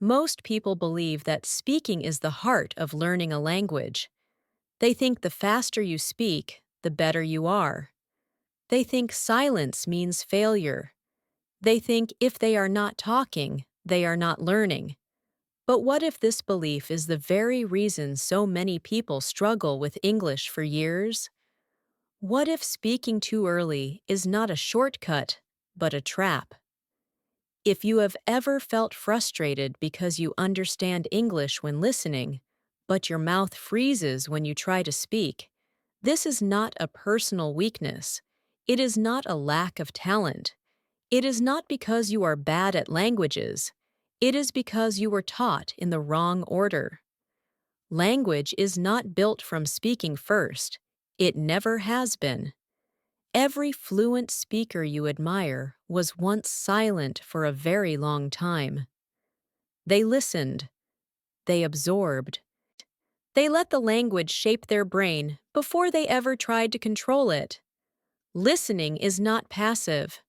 Most people believe that speaking is the heart of learning a language. They think the faster you speak, the better you are. They think silence means failure. They think if they are not talking, they are not learning. But what if this belief is the very reason so many people struggle with English for years? What if speaking too early is not a shortcut, but a trap? If you have ever felt frustrated because you understand English when listening, but your mouth freezes when you try to speak, this is not a personal weakness. It is not a lack of talent. It is not because you are bad at languages. It is because you were taught in the wrong order. Language is not built from speaking first. It never has been. Every fluent speaker you admire was once silent for a very long time. They listened. They absorbed. They let the language shape their brain before they ever tried to control it. Listening is not passive.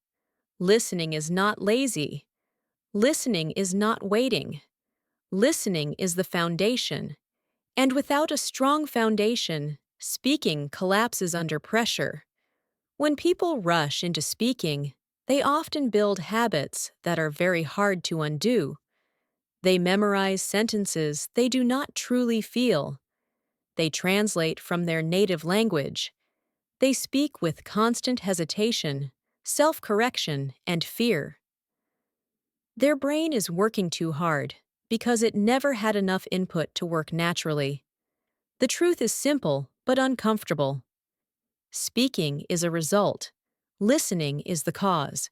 Listening is not lazy. Listening is not waiting. Listening is the foundation. And without a strong foundation, speaking collapses under pressure. When people rush into speaking, they often build habits that are very hard to undo. They memorize sentences they do not truly feel. They translate from their native language. They speak with constant hesitation, self-correction, and fear. Their brain is working too hard because it never had enough input to work naturally. The truth is simple but uncomfortable. Speaking is a result. Listening is the cause.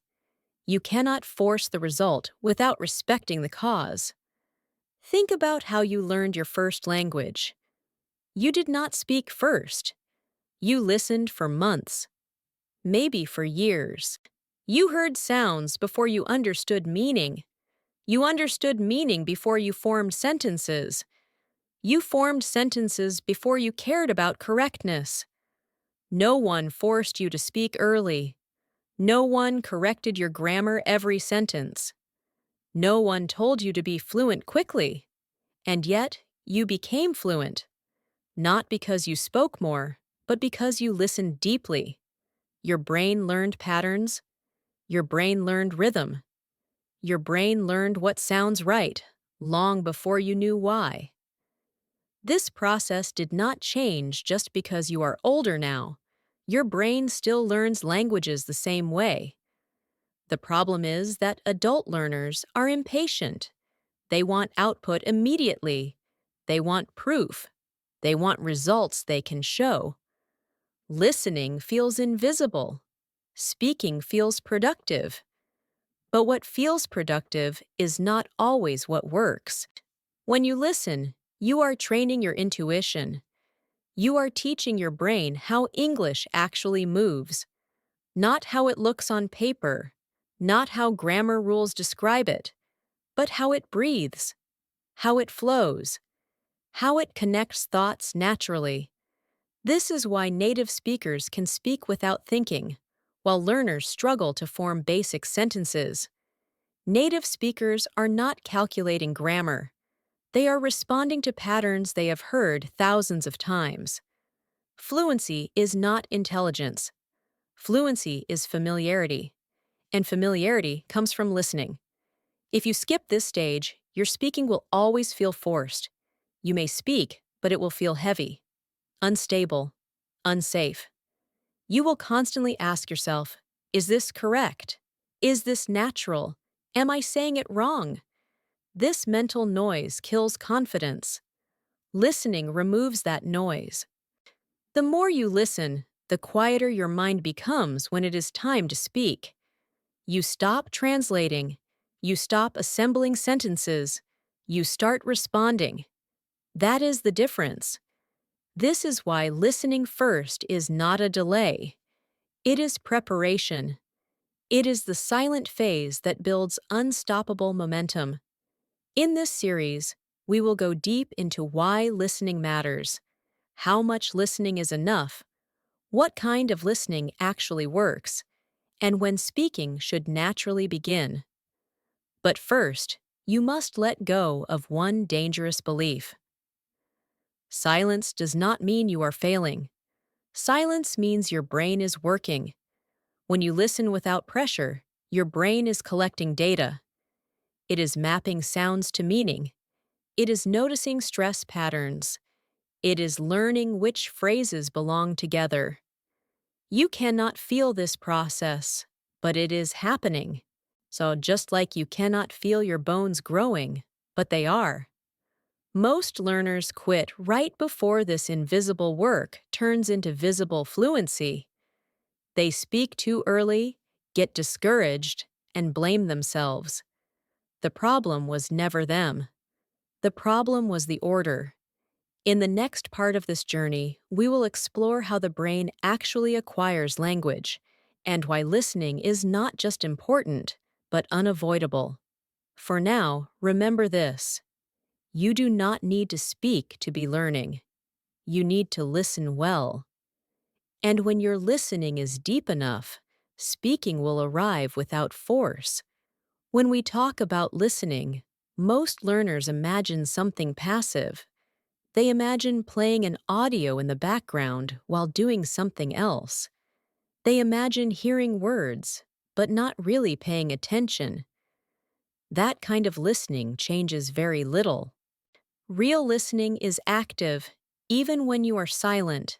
You cannot force the result without respecting the cause. Think about how you learned your first language. You did not speak first. You listened for months, maybe for years. You heard sounds before you understood meaning. You understood meaning before you formed sentences. You formed sentences before you cared about correctness. No one forced you to speak early. No one corrected your grammar every sentence. No one told you to be fluent quickly. And yet, you became fluent. Not because you spoke more, but because you listened deeply. Your brain learned patterns. Your brain learned rhythm. Your brain learned what sounds right, long before you knew why. This process did not change just because you are older now. Your brain still learns languages the same way. The problem is that adult learners are impatient. They want output immediately. They want proof. They want results they can show. Listening feels invisible. Speaking feels productive. But what feels productive is not always what works. When you listen, you are training your intuition. You are teaching your brain how English actually moves, not how it looks on paper, not how grammar rules describe it, but how it breathes, how it flows, how it connects thoughts naturally. This is why native speakers can speak without thinking, while learners struggle to form basic sentences. Native speakers are not calculating grammar. They are responding to patterns they have heard thousands of times. Fluency is not intelligence. Fluency is familiarity. And familiarity comes from listening. If you skip this stage, your speaking will always feel forced. You may speak, but it will feel heavy, unstable, unsafe. You will constantly ask yourself, is this correct? Is this natural? Am I saying it wrong? This mental noise kills confidence. Listening removes that noise. The more you listen, the quieter your mind becomes when it is time to speak. You stop translating. You stop assembling sentences. You start responding. That is the difference. This is why listening first is not a delay. It is preparation. It is the silent phase that builds unstoppable momentum. In this series, we will go deep into why listening matters, how much listening is enough, what kind of listening actually works, and when speaking should naturally begin. But first, you must let go of one dangerous belief. Silence does not mean you are failing. Silence means your brain is working. When you listen without pressure, your brain is collecting data. It is mapping sounds to meaning. It is noticing stress patterns. It is learning which phrases belong together. You cannot feel this process, but it is happening. So just like you cannot feel your bones growing, but they are. Most learners quit right before this invisible work turns into visible fluency. They speak too early, get discouraged, and blame themselves. The problem was never them. The problem was the order. In the next part of this journey, we will explore how the brain actually acquires language and why listening is not just important, but unavoidable. For now, remember this. You do not need to speak to be learning. You need to listen well. And when your listening is deep enough, speaking will arrive without force. When we talk about listening, most learners imagine something passive. They imagine playing an audio in the background while doing something else. They imagine hearing words, but not really paying attention. That kind of listening changes very little. Real listening is active, even when you are silent.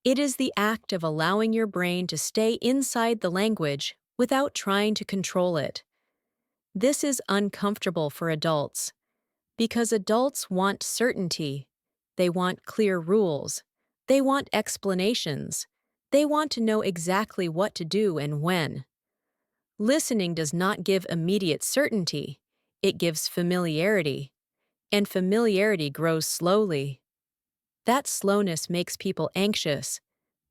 It is the act of allowing your brain to stay inside the language without trying to control it. This is uncomfortable for adults, because adults want certainty. They want clear rules. They want explanations. They want to know exactly what to do and when. Listening does not give immediate certainty. It gives familiarity. And familiarity grows slowly. That slowness makes people anxious.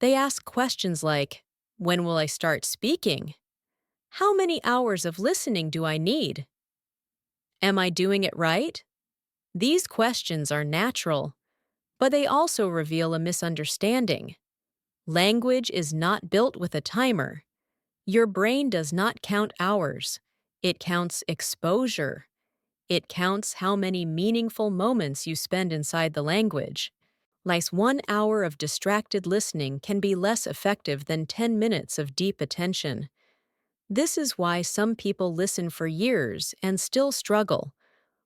They ask questions like, when will I start speaking? How many hours of listening do I need? Am I doing it right? These questions are natural, but they also reveal a misunderstanding. Language is not built with a timer. Your brain does not count hours. It counts exposure. It counts how many meaningful moments you spend inside the language. Like 1 hour of distracted listening can be less effective than 10 minutes of deep attention. This is why some people listen for years and still struggle,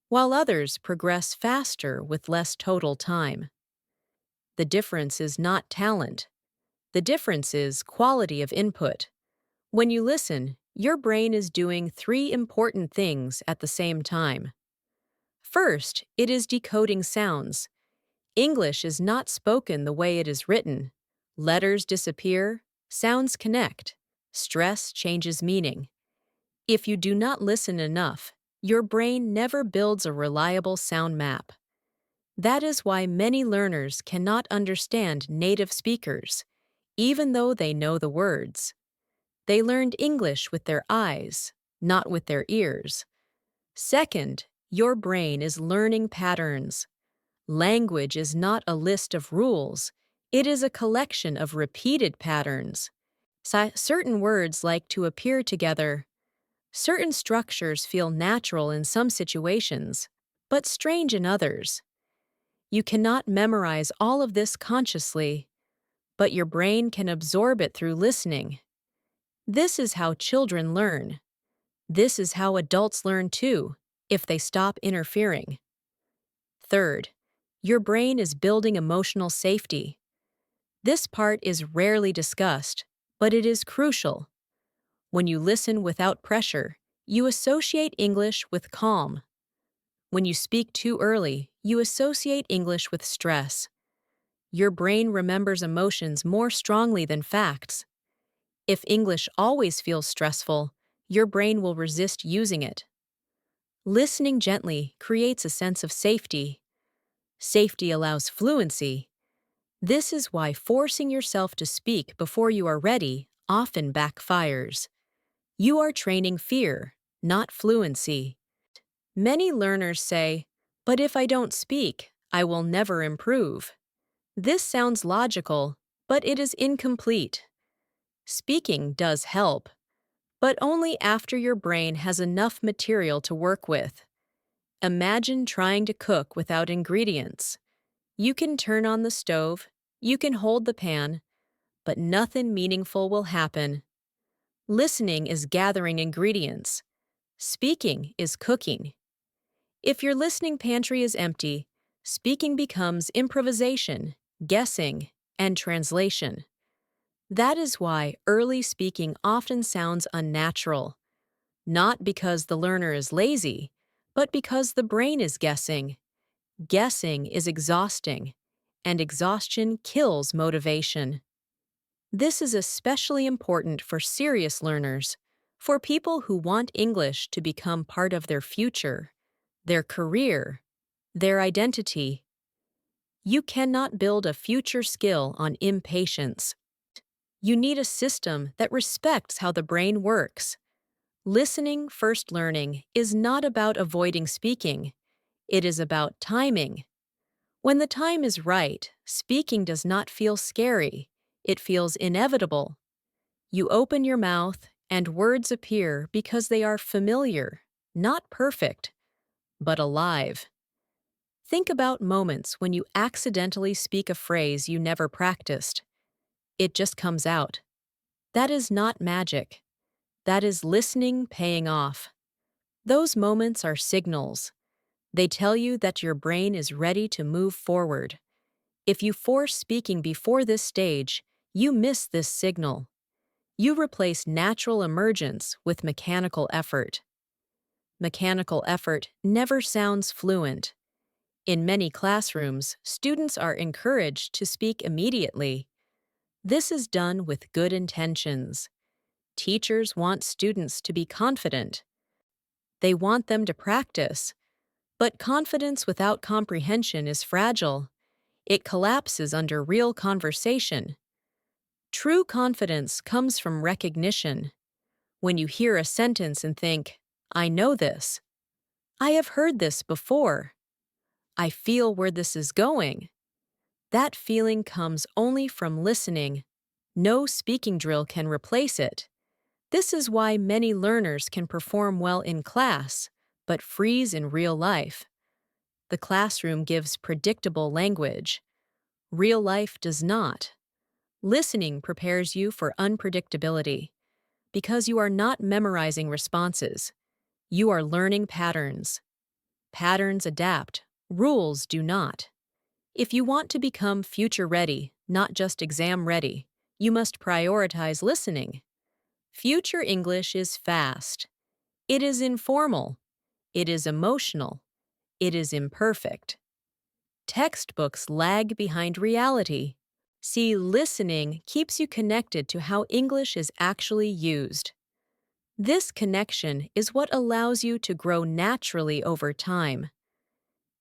while others progress faster with less total time. The difference is not talent. The difference is quality of input. When you listen, your brain is doing 3 important things at the same time. First, it is decoding sounds. English is not spoken the way it is written. Letters disappear, sounds connect, stress changes meaning. If you do not listen enough, your brain never builds a reliable sound map. That is why many learners cannot understand native speakers, even though they know the words. They learned English with their eyes, not with their ears. Second, your brain is learning patterns. Language is not a list of rules. It is a collection of repeated patterns. Certain words like to appear together. Certain structures feel natural in some situations, but strange in others. You cannot memorize all of this consciously, but your brain can absorb it through listening. This is how children learn. This is how adults learn too, if they stop interfering. Third, your brain is building emotional safety. This part is rarely discussed, but it is crucial. When you listen without pressure, you associate English with calm. When you speak too early, you associate English with stress. Your brain remembers emotions more strongly than facts. If English always feels stressful, your brain will resist using it. Listening gently creates a sense of safety. Safety allows fluency. This is why forcing yourself to speak before you are ready often backfires. You are training fear, not fluency. Many learners say, "But if I don't speak, I will never improve." This sounds logical, but it is incomplete. Speaking does help, but only after your brain has enough material to work with. Imagine trying to cook without ingredients. You can turn on the stove, you can hold the pan, but nothing meaningful will happen. Listening is gathering ingredients. Speaking is cooking. If your listening pantry is empty, speaking becomes improvisation, guessing, and translation. That is why early speaking often sounds unnatural, not because the learner is lazy, but because the brain is guessing. Guessing is exhausting, and exhaustion kills motivation. This is especially important for serious learners, for people who want English to become part of their future, their career, their identity. You cannot build a future skill on impatience. You need a system that respects how the brain works. Listening first learning is not about avoiding speaking. It is about timing. When the time is right, speaking does not feel scary. It feels inevitable. You open your mouth, and words appear because they are familiar, not perfect, but alive. Think about moments when you accidentally speak a phrase you never practiced. It just comes out. That is not magic. That is listening paying off. Those moments are signals. They tell you that your brain is ready to move forward. If you force speaking before this stage, you miss this signal. You replace natural emergence with mechanical effort. Mechanical effort never sounds fluent. In many classrooms, students are encouraged to speak immediately. This is done with good intentions. Teachers want students to be confident. They want them to practice. But confidence without comprehension is fragile. It collapses under real conversation. True confidence comes from recognition. When you hear a sentence and think, I know this. I have heard this before. I feel where this is going. That feeling comes only from listening. No speaking drill can replace it. This is why many learners can perform well in class, but freeze in real life. The classroom gives predictable language. Real life does not. Listening prepares you for unpredictability. Because you are not memorizing responses. You are learning patterns. Patterns adapt. Rules do not. If you want to become future ready, not just exam ready, you must prioritize listening. Future English is fast. It is informal. It is emotional. It is imperfect. Textbooks lag behind reality. See, listening keeps you connected to how English is actually used. This connection is what allows you to grow naturally over time.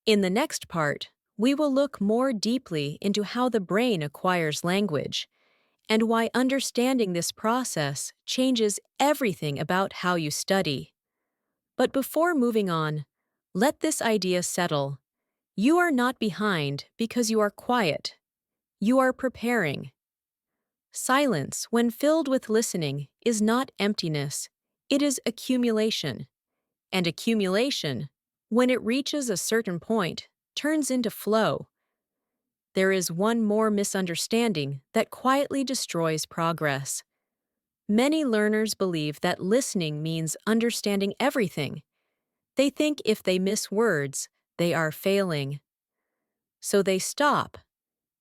In the next part, we will look more deeply into how the brain acquires language and why understanding this process changes everything about how you study. But before moving on, let this idea settle. You are not behind because you are quiet. You are preparing. Silence, when filled with listening, is not emptiness. It is accumulation. And accumulation, when it reaches a certain point, turns into flow. There is one more misunderstanding that quietly destroys progress. Many learners believe that listening means understanding everything. They think if they miss words, they are failing. So they stop,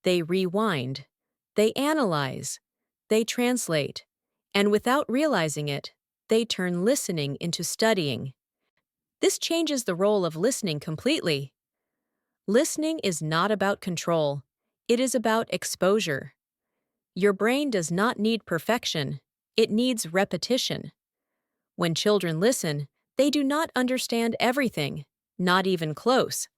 they rewind, they analyze, they translate, and without realizing it, they turn listening into studying. This changes the role of listening completely. Listening is not about control. It is about exposure. Your brain does not need perfection. It needs repetition. When children listen, they do not understand everything, not even close.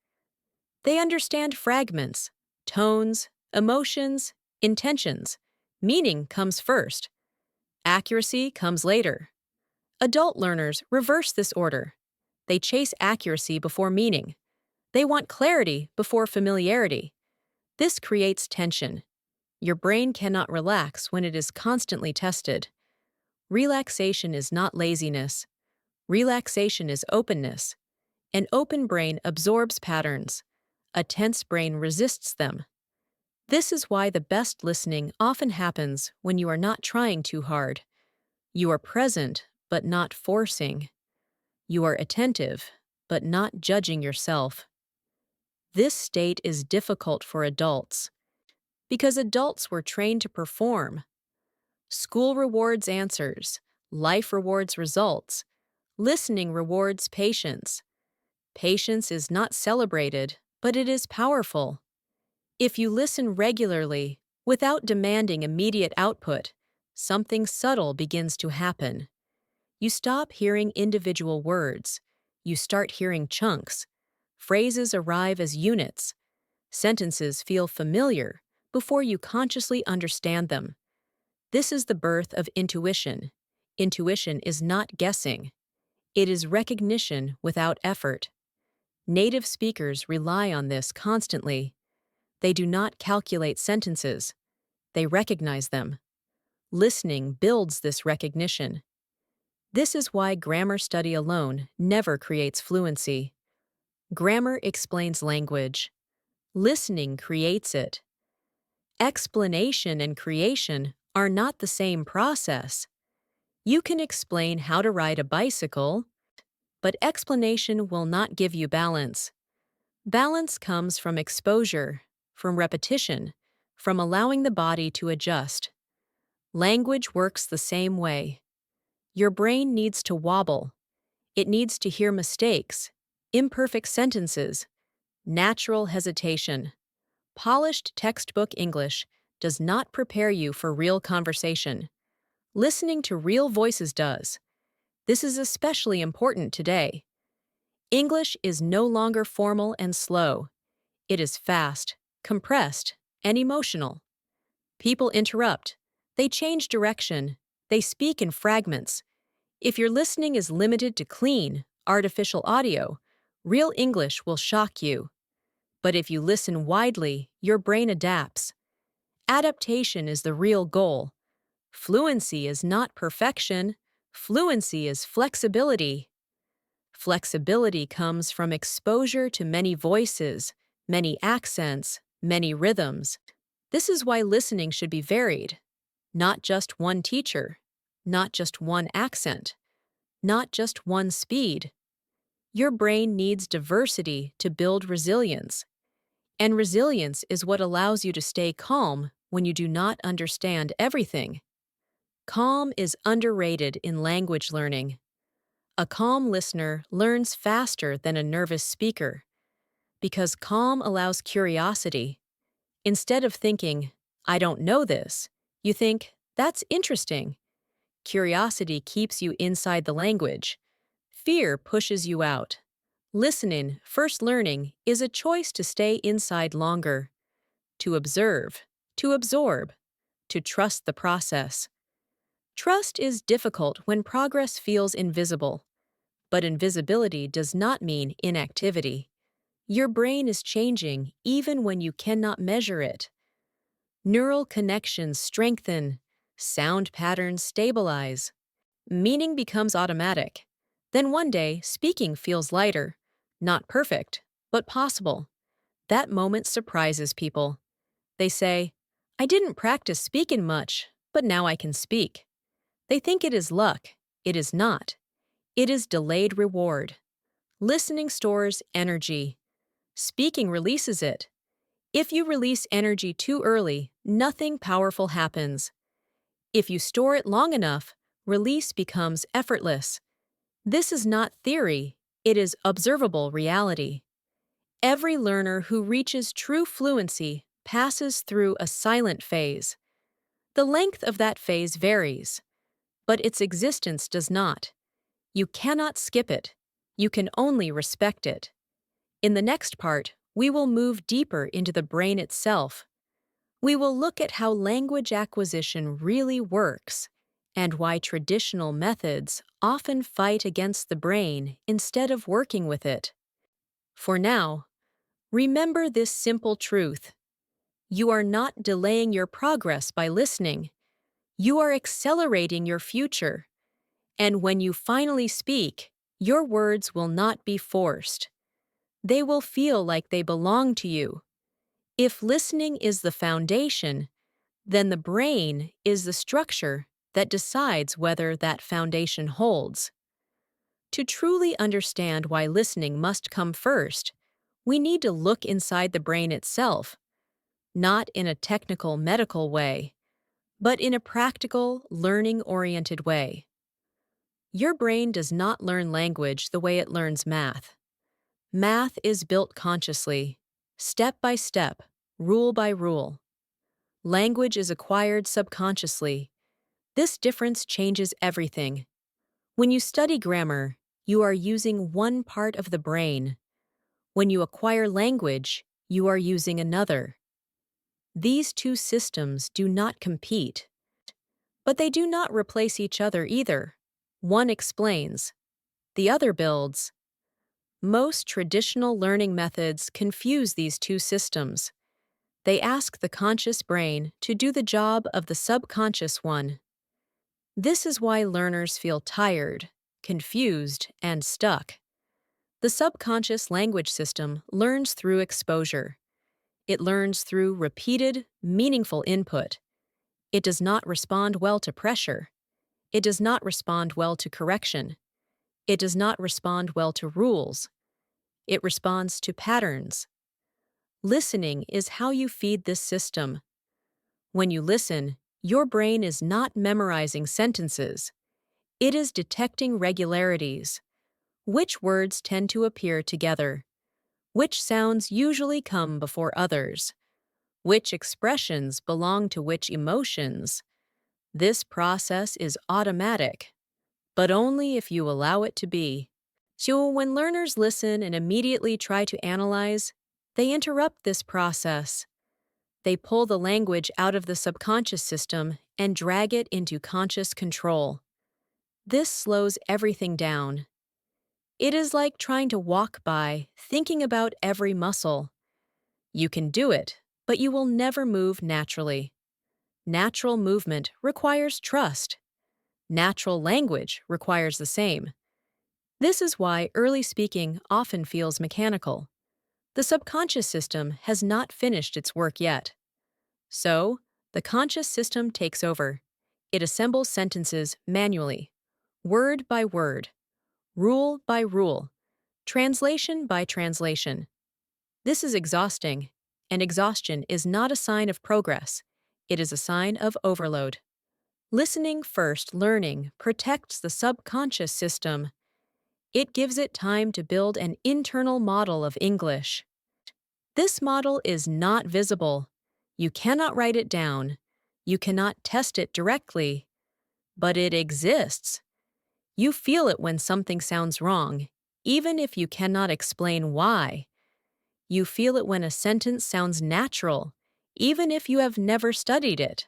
They understand fragments, tones, emotions, intentions. Meaning comes first. Accuracy comes later. Adult learners reverse this order. They chase accuracy before meaning. They want clarity before familiarity. This creates tension. Your brain cannot relax when it is constantly tested. Relaxation is not laziness. Relaxation is openness. An open brain absorbs patterns. A tense brain resists them. This is why the best listening often happens when you are not trying too hard. You are present, but not forcing. You are attentive, but not judging yourself. This state is difficult for adults because adults were trained to perform. School rewards answers, life rewards results, listening rewards patience. Patience is not celebrated, but it is powerful. If you listen regularly, without demanding immediate output, something subtle begins to happen. You stop hearing individual words. You start hearing chunks. Phrases arrive as units. Sentences feel familiar before you consciously understand them. This is the birth of intuition. Intuition is not guessing. It is recognition without effort. Native speakers rely on this constantly. They do not calculate sentences. They recognize them. Listening builds this recognition. This is why grammar study alone never creates fluency. Grammar explains language. Listening creates it. Explanation and creation are not the same process. You can explain how to ride a bicycle, but explanation will not give you balance. Balance comes from exposure, from repetition, from allowing the body to adjust. Language works the same way. Your brain needs to wobble. It needs to hear mistakes, imperfect sentences, natural hesitation. Polished textbook English does not prepare you for real conversation. Listening to real voices does. This is especially important today. English is no longer formal and slow. It is fast, compressed, and emotional. People interrupt. They change direction. They speak in fragments. If your listening is limited to clean, artificial audio, real English will shock you. But if you listen widely, your brain adapts. Adaptation is the real goal. Fluency is not perfection. Fluency is flexibility. Flexibility comes from exposure to many voices, many accents, many rhythms. This is why listening should be varied. Not just one teacher, not just one accent, not just one speed. Your brain needs diversity to build resilience. And resilience is what allows you to stay calm when you do not understand everything. Calm is underrated in language learning. A calm listener learns faster than a nervous speaker because calm allows curiosity. Instead of thinking, I don't know this, you think, that's interesting. Curiosity keeps you inside the language. Fear pushes you out. Listening, first learning, is a choice to stay inside longer, to observe, to absorb, to trust the process. Trust is difficult when progress feels invisible, but invisibility does not mean inactivity. Your brain is changing even when you cannot measure it. Neural connections strengthen, sound patterns stabilize, meaning becomes automatic. Then one day, speaking feels lighter, not perfect, but possible. That moment surprises people. They say, I didn't practice speaking much, but now I can speak. They think it is luck. It is not. It is delayed reward. Listening stores energy. Speaking releases it. If you release energy too early, nothing powerful happens. If you store it long enough, release becomes effortless. This is not theory, it is observable reality. Every learner who reaches true fluency passes through a silent phase. The length of that phase varies, but its existence does not. You cannot skip it. You can only respect it. In the next part, we will move deeper into the brain itself. We will look at how language acquisition really works and why traditional methods often fight against the brain instead of working with it. For now, remember this simple truth. You are not delaying your progress by listening. You are accelerating your future. And when you finally speak, Your words will not be forced. They will feel like they belong to you. If listening is the foundation, then the brain is the structure that decides whether that foundation holds. To truly understand why listening must come first, we need to look inside the brain itself, not in a technical medical way, but in a practical, learning-oriented way. Your brain does not learn language the way it learns math. Math is built consciously, step by step, rule by rule. Language is acquired subconsciously. This difference changes everything. When you study grammar, you are using one part of the brain. When you acquire language, you are using another. These two systems do not compete, but they do not replace each other either. One explains, the other builds. Most traditional learning methods confuse these two systems. They ask the conscious brain to do the job of the subconscious one. This is why learners feel tired, confused, and stuck. The subconscious language system learns through exposure. It learns through repeated, meaningful input. It does not respond well to pressure. It does not respond well to correction. It does not respond well to rules. It responds to patterns. Listening is how you feed this system. When you listen, your brain is not memorizing sentences. It is detecting regularities. Which words tend to appear together? Which sounds usually come before others? Which expressions belong to which emotions? This process is automatic, but only if you allow it to be. So when learners listen and immediately try to analyze, they interrupt this process. They pull the language out of the subconscious system and drag it into conscious control. This slows everything down. It is like trying to walk by, thinking about every muscle. You can do it, but you will never move naturally. Natural movement requires trust. Natural language requires the same. This is why early speaking often feels mechanical. The subconscious system has not finished its work yet. So, the conscious system takes over. It assembles sentences manually, word by word, rule by rule, translation by translation. This is exhausting, and exhaustion is not a sign of progress. It is a sign of overload. Listening first learning protects the subconscious system. It gives it time to build an internal model of English. This model is not visible. You cannot write it down. You cannot test it directly. But it exists. You feel it when something sounds wrong, even if you cannot explain why. You feel it when a sentence sounds natural, even if you have never studied it.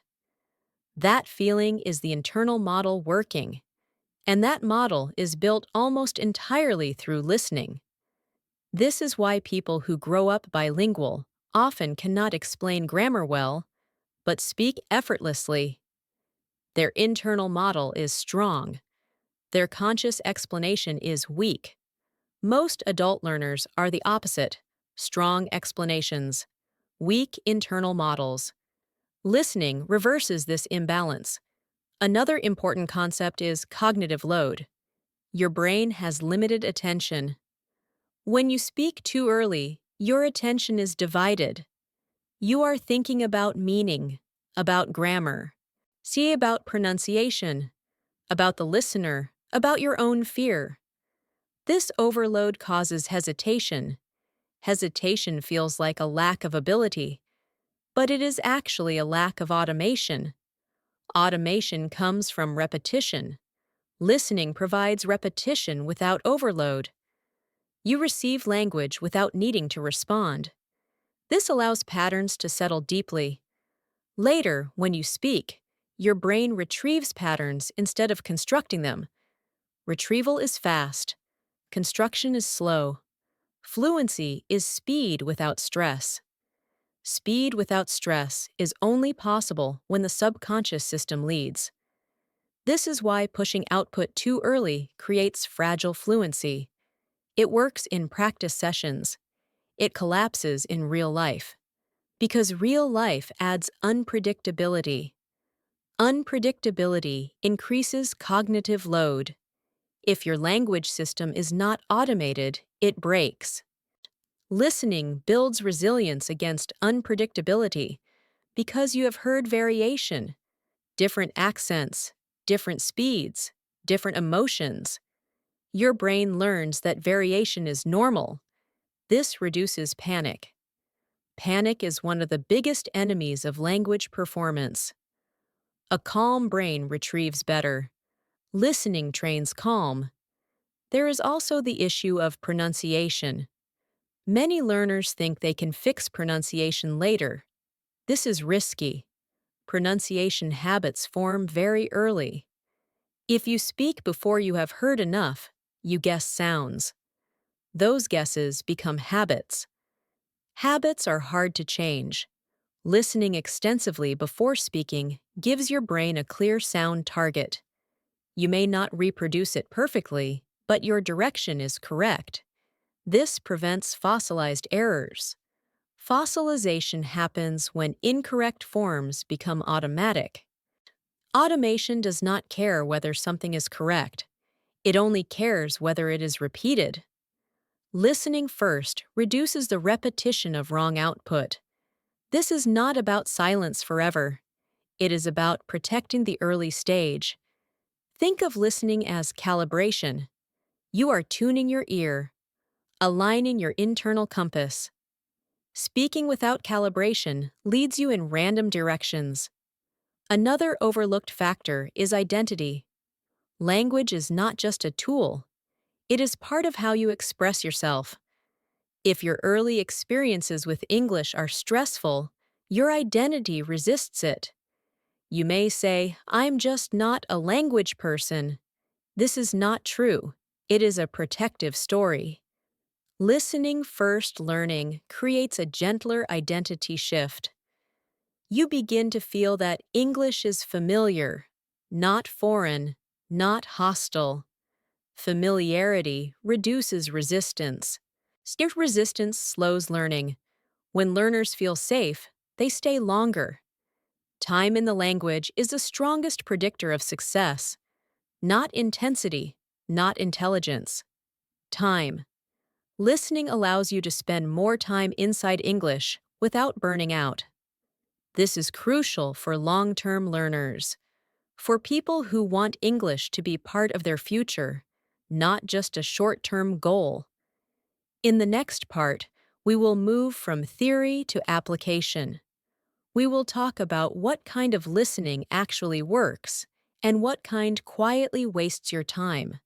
That feeling is the internal model working, and that model is built almost entirely through listening. This is why people who grow up bilingual often cannot explain grammar well, but speak effortlessly. Their internal model is strong. Their conscious explanation is weak. Most adult learners are the opposite: strong explanations, weak internal models. Listening reverses this imbalance. Another important concept is cognitive load. Your brain has limited attention. When you speak too early, your attention is divided. You are thinking about meaning, about grammar, see about pronunciation, about the listener, about your own fear. This overload causes hesitation. Hesitation feels like a lack of ability, but it is actually a lack of automation. Automation comes from repetition. Listening provides repetition without overload. You receive language without needing to respond. This allows patterns to settle deeply. Later, when you speak, your brain retrieves patterns instead of constructing them. Retrieval is fast. Construction is slow. Fluency is speed without stress. Speed without stress is only possible when the subconscious system leads. This is why pushing output too early creates fragile fluency. It works in practice sessions. It collapses in real life. Because real life adds unpredictability. Unpredictability increases cognitive load. If your language system is not automated, it breaks. Listening builds resilience against unpredictability because you have heard variation, different accents, different speeds, different emotions. Your brain learns that variation is normal. This reduces panic. Panic is one of the biggest enemies of language performance. A calm brain retrieves better. Listening trains calm. There is also the issue of pronunciation. Many learners think they can fix pronunciation later. This is risky. Pronunciation habits form very early. If you speak before you have heard enough, you guess sounds. Those guesses become habits. Habits are hard to change. Listening extensively before speaking gives your brain a clear sound target. You may not reproduce it perfectly, but your direction is correct. This prevents fossilized errors. Fossilization happens when incorrect forms become automatic. Automation does not care whether something is correct. It only cares whether it is repeated. Listening first reduces the repetition of wrong output. This is not about silence forever. It is about protecting the early stage. Think of listening as calibration. You are tuning your ear, aligning your internal compass. Speaking without calibration leads you in random directions. Another overlooked factor is identity. Language is not just a tool. It is part of how you express yourself. If your early experiences with English are stressful, your identity resists it. You may say, "I'm just not a language person." This is not true. It is a protective story. Listening first learning creates a gentler identity shift. You begin to feel that English is familiar, not foreign, not hostile. Familiarity reduces resistance. Stiff resistance slows learning. When learners feel safe, they stay longer. Time in the language is the strongest predictor of success. Not intensity, not intelligence. Time. Listening allows you to spend more time inside English without burning out. This is crucial for long-term learners, for people who want English to be part of their future, not just a short-term goal. In the next part, we will move from theory to application. We will talk about what kind of listening actually works and what kind quietly wastes your time.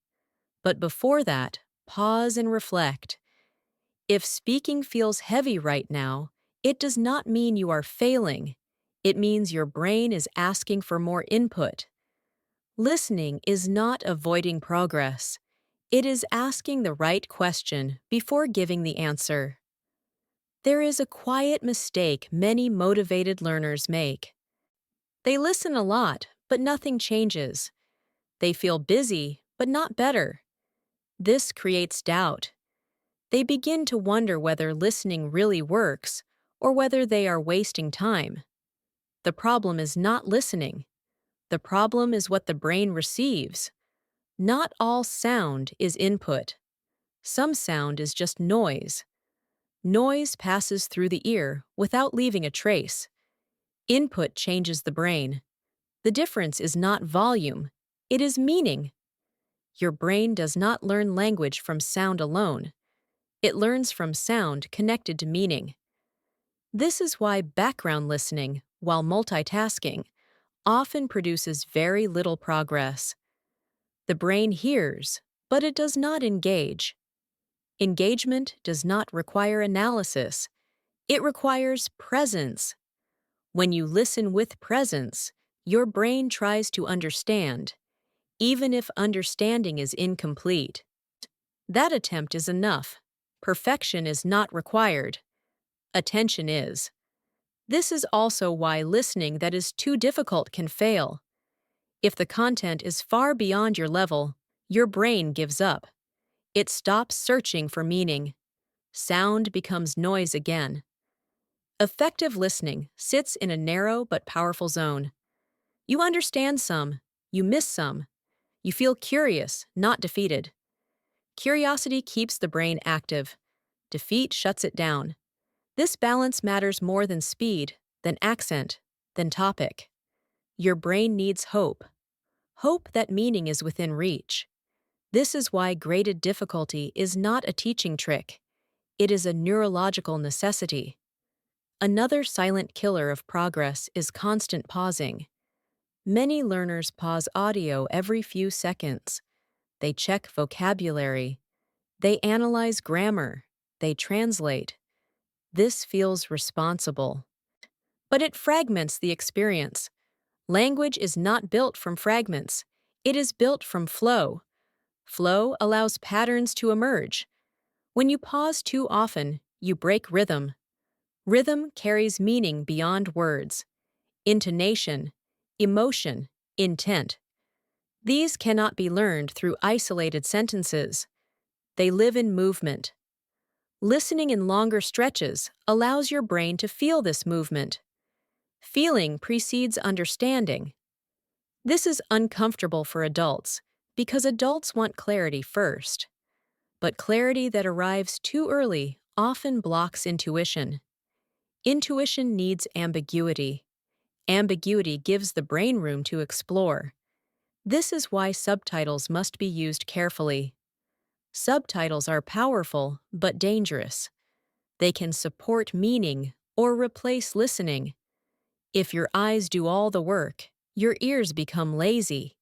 But before that, pause and reflect. If speaking feels heavy right now, it does not mean you are failing. It means your brain is asking for more input. Listening is not avoiding progress. It is asking the right question before giving the answer. There is a quiet mistake many motivated learners make. They listen a lot, but nothing changes. They feel busy, but not better. This creates doubt. They begin to wonder whether listening really works or whether they are wasting time. The problem is not listening. The problem is what the brain receives. Not all sound is input. Some sound is just noise. Noise passes through the ear without leaving a trace. Input changes the brain. The difference is not volume, it is meaning. Your brain does not learn language from sound alone. It learns from sound connected to meaning. This is why background listening, while multitasking, often produces very little progress. The brain hears, but it does not engage. Engagement does not require analysis. It requires presence. When you listen with presence, your brain tries to understand, even if understanding is incomplete. That attempt is enough. Perfection is not required. Attention is. This is also why listening that is too difficult can fail. If the content is far beyond your level, your brain gives up. It stops searching for meaning. Sound becomes noise again. Effective listening sits in a narrow but powerful zone. You understand some, you miss some. You feel curious, not defeated. Curiosity keeps the brain active. Defeat shuts it down. This balance matters more than speed, than accent, than topic. Your brain needs hope. Hope that meaning is within reach. This is why graded difficulty is not a teaching trick. It is a neurological necessity. Another silent killer of progress is constant pausing. Many learners pause audio every few seconds. They check vocabulary. They analyze grammar. They translate. This feels responsible. But it fragments the experience. Language is not built from fragments. It is built from flow. Flow allows patterns to emerge. When you pause too often, you break rhythm. Rhythm carries meaning beyond words. Intonation, emotion, intent. These cannot be learned through isolated sentences. They live in movement. Listening in longer stretches allows your brain to feel this movement. Feeling precedes understanding. This is uncomfortable for adults because adults want clarity first. But clarity that arrives too early often blocks intuition. Intuition needs ambiguity. Ambiguity gives the brain room to explore. This is why subtitles must be used carefully. Subtitles are powerful but dangerous. They can support meaning or replace listening. If your eyes do all the work, your ears become lazy.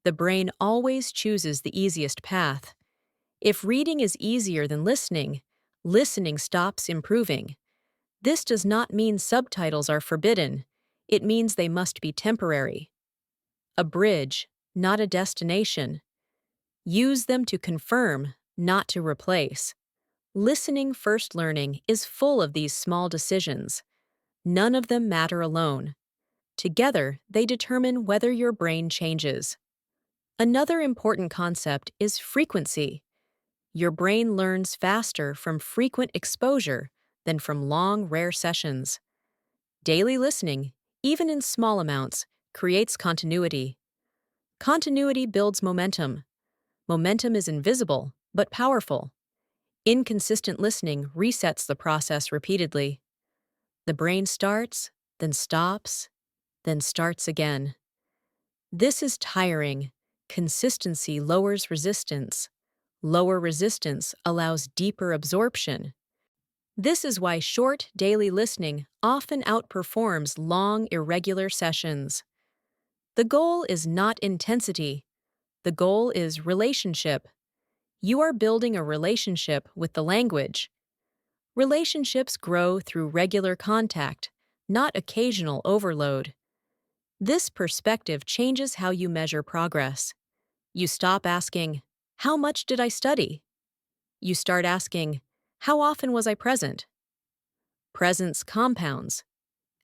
The brain always chooses the easiest path. If reading is easier than listening, listening stops improving. This does not mean subtitles are forbidden. It means they must be temporary. A bridge, not a destination. Use them to confirm, not to replace. Listening first learning is full of these small decisions. None of them matter alone. Together, they determine whether your brain changes. Another important concept is frequency. Your brain learns faster from frequent exposure than from long, rare sessions. Daily listening, even in small amounts, creates continuity. Continuity builds momentum. Momentum is invisible, but powerful. Inconsistent listening resets the process repeatedly. The brain starts, then stops, then starts again. This is tiring. Consistency lowers resistance. Lower resistance allows deeper absorption. This is why short, daily listening often outperforms long, irregular sessions. The goal is not intensity. The goal is relationship. You are building a relationship with the language. Relationships grow through regular contact, not occasional overload. This perspective changes how you measure progress. You stop asking, "How much did I study?" You start asking, "How often was I present?" Presence compounds.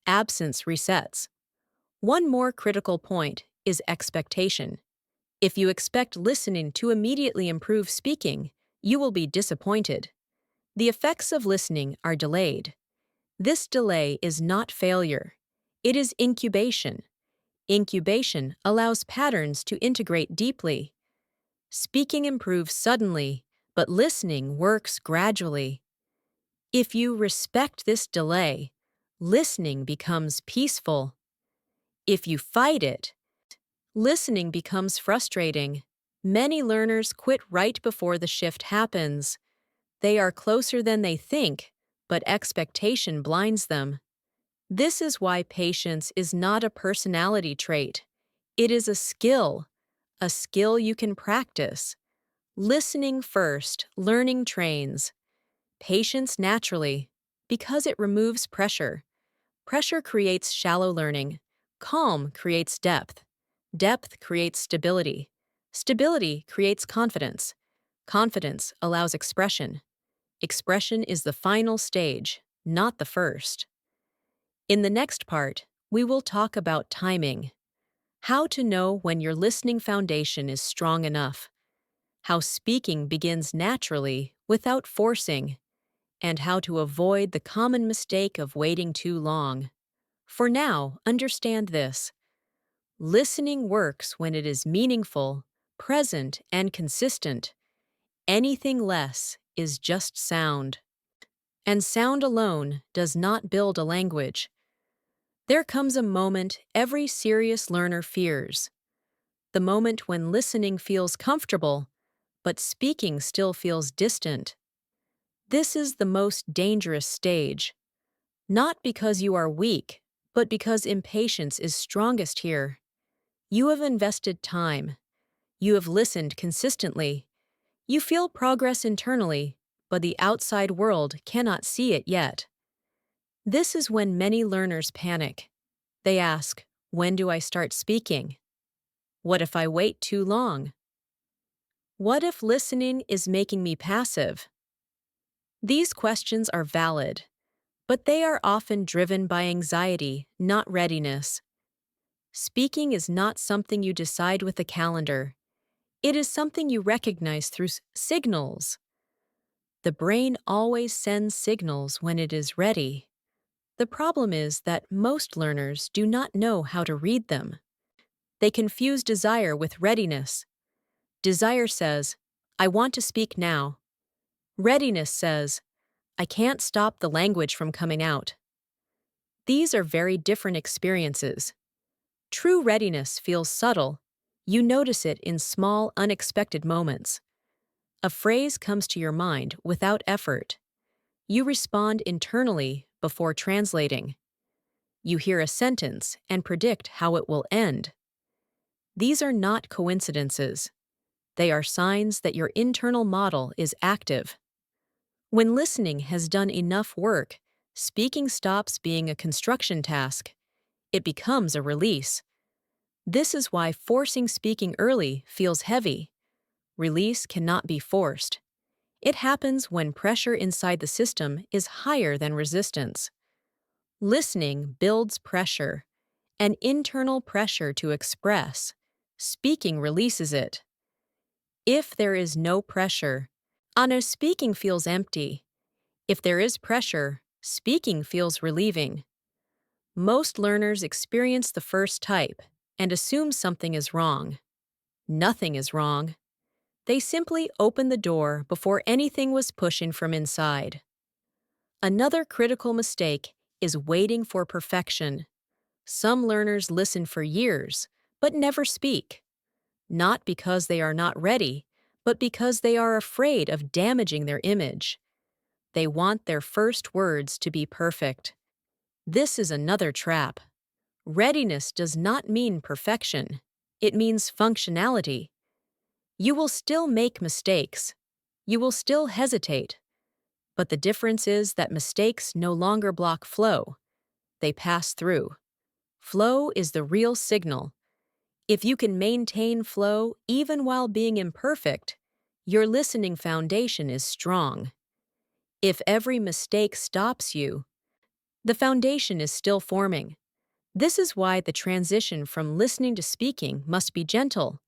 Absence resets. One more critical point is expectation. If you expect listening to immediately improve speaking, you will be disappointed. The effects of listening are delayed. This delay is not failure. It is incubation. Incubation allows patterns to integrate deeply. Speaking improves suddenly, but listening works gradually. If you respect this delay, listening becomes peaceful. If you fight it, listening becomes frustrating. Many learners quit right before the shift happens. They are closer than they think, but expectation blinds them. This is why patience is not a personality trait. It is a skill you can practice. Listening first, learning trains. Patience naturally, because it removes pressure. Pressure creates shallow learning. Calm creates depth. Depth creates stability. Stability creates confidence. Confidence allows expression. Expression is the final stage, not the first. In the next part, we will talk about timing. How to know when your listening foundation is strong enough, how speaking begins naturally without forcing, and how to avoid the common mistake of waiting too long. For now, understand this. Listening works when it is meaningful, present, and consistent. Anything less is just sound. And sound alone does not build a language. There comes a moment every serious learner fears. The moment when listening feels comfortable, but speaking still feels distant. This is the most dangerous stage. Not because you are weak, but because impatience is strongest here. You have invested time. You have listened consistently. You feel progress internally, but the outside world cannot see it yet. This is when many learners panic. They ask, when do I start speaking? What if I wait too long? What if listening is making me passive? These questions are valid, but they are often driven by anxiety, not readiness. Speaking is not something you decide with a calendar. It is something you recognize through signals. The brain always sends signals when it is ready. The problem is that most learners do not know how to read them. They confuse desire with readiness. Desire says, I want to speak now. Readiness says, I can't stop the language from coming out. These are very different experiences. True readiness feels subtle. You notice it in small, unexpected moments. A phrase comes to your mind without effort. You respond internally before translating. You hear a sentence and predict how it will end. These are not coincidences. They are signs that your internal model is active. When listening has done enough work, speaking stops being a construction task. It becomes a release. This is why forcing speaking early feels heavy. Release cannot be forced. It happens when pressure inside the system is higher than resistance. Listening builds pressure, an internal pressure to express. Speaking releases it. If there is no pressure, speaking feels empty. If there is pressure, speaking feels relieving. Most learners experience the first type and assume something is wrong. Nothing is wrong. They simply opened the door before anything was pushing from inside. Another critical mistake is waiting for perfection. Some learners listen for years, but never speak. Not because they are not ready, but because they are afraid of damaging their image. They want their first words to be perfect. This is another trap. Readiness does not mean perfection. It means functionality. You will still make mistakes. You will still hesitate. But the difference is that mistakes no longer block flow. They pass through. Flow is the real signal. If you can maintain flow even while being imperfect, your listening foundation is strong. If every mistake stops you, the foundation is still forming. This is why the transition from listening to speaking must be gentle.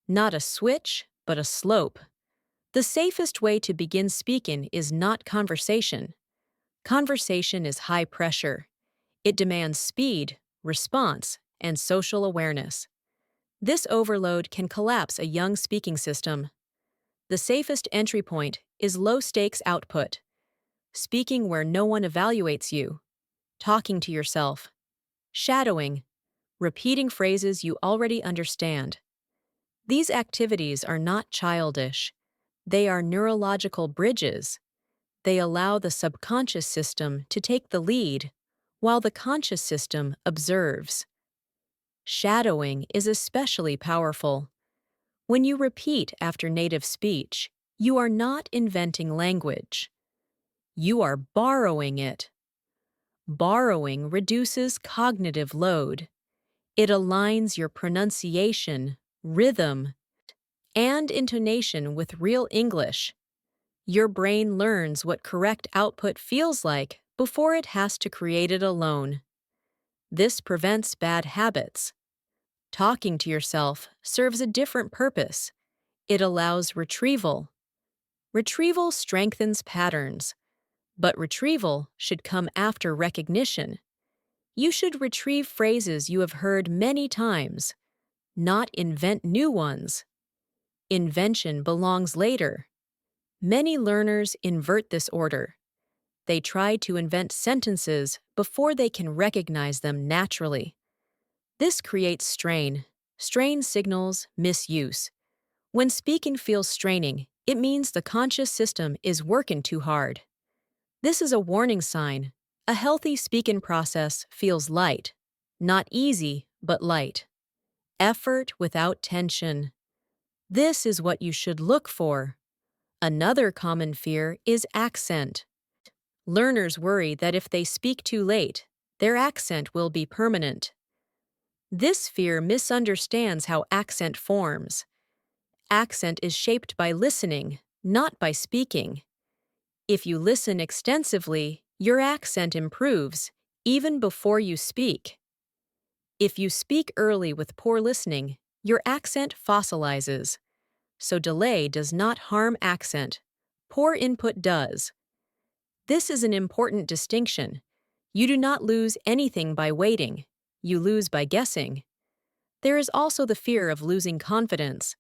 Not a switch, but a slope. The safest way to begin speaking is not conversation. Conversation is high pressure. It demands speed, response, and social awareness. This overload can collapse a young speaking system. The safest entry point is low-stakes output. Speaking where no one evaluates you. Talking to yourself. Shadowing. Repeating phrases you already understand. These activities are not childish. They are neurological bridges. They allow the subconscious system to take the lead, while the conscious system observes. Shadowing is especially powerful. When you repeat after native speech, you are not inventing language. You are borrowing it. Borrowing reduces cognitive load. It aligns your pronunciation, rhythm, and intonation with real English. Your brain learns what correct output feels like before it has to create it alone. This prevents bad habits. Talking to yourself serves a different purpose. It allows retrieval. Retrieval strengthens patterns, but retrieval should come after recognition. You should retrieve phrases you have heard many times, not invent new ones. Invention belongs later. Many learners invert this order. They try to invent sentences before they can recognize them naturally. This creates strain. Strain signals misuse. When speaking feels straining, it means the conscious system is working too hard. This is a warning sign. A healthy speaking process feels light. Not easy, but light. Effort without tension. This is what you should look for. Another common fear is accent. Learners worry that if they speak too late, their accent will be permanent. This fear misunderstands how accent forms. Accent is shaped by listening, not by speaking. If you listen extensively, your accent improves, even before you speak. If you speak early with poor listening, your accent fossilizes. So delay does not harm accent. Poor input does. This is an important distinction. You do not lose anything by waiting. You lose by guessing. There is also the fear of losing confidence.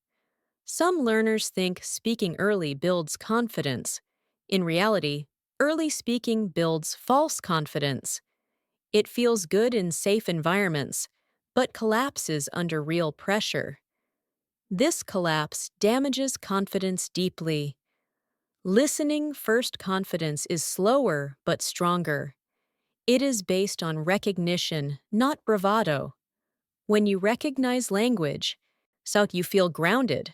Some learners think speaking early builds confidence. In reality, early speaking builds false confidence. It feels good in safe environments, but collapses under real pressure. This collapse damages confidence deeply. Listening first confidence is slower but stronger. It is based on recognition, not bravado. When you recognize language, so you feel grounded.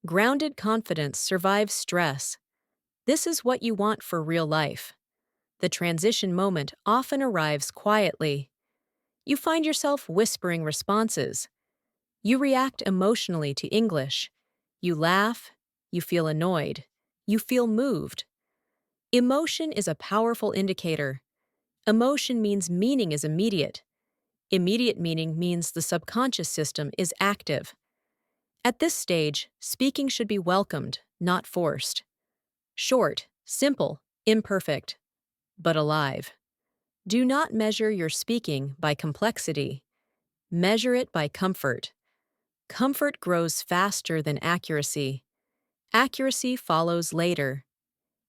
Grounded confidence survives stress. This is what you want for real life. The transition moment often arrives quietly. You find yourself whispering responses. You react emotionally to English. You laugh. You feel annoyed. You feel moved. Emotion is a powerful indicator. Emotion means meaning is immediate. Immediate meaning means the subconscious system is active. At this stage, speaking should be welcomed, not forced. Short, simple, imperfect, but alive. Do not measure your speaking by complexity. Measure it by comfort. Comfort grows faster than accuracy. Accuracy follows later.